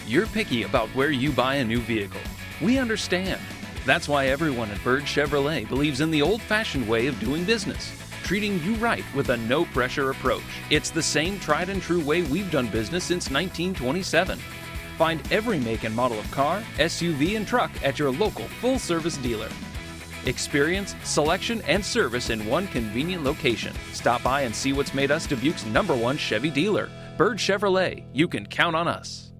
You're picky about where you buy a new vehicle. We understand. That's why everyone at Bird Chevrolet believes in the old-fashioned way of doing business, treating you right with a no-pressure approach. It's the same tried and true way we've done business since 1927. Find every make and model of car, SUV, and truck at your local full-service dealer. Experience, selection, and service in one convenient location. Stop by and see what's made us Dubuque's #1 Chevy dealer. Bird Chevrolet. You can count on us.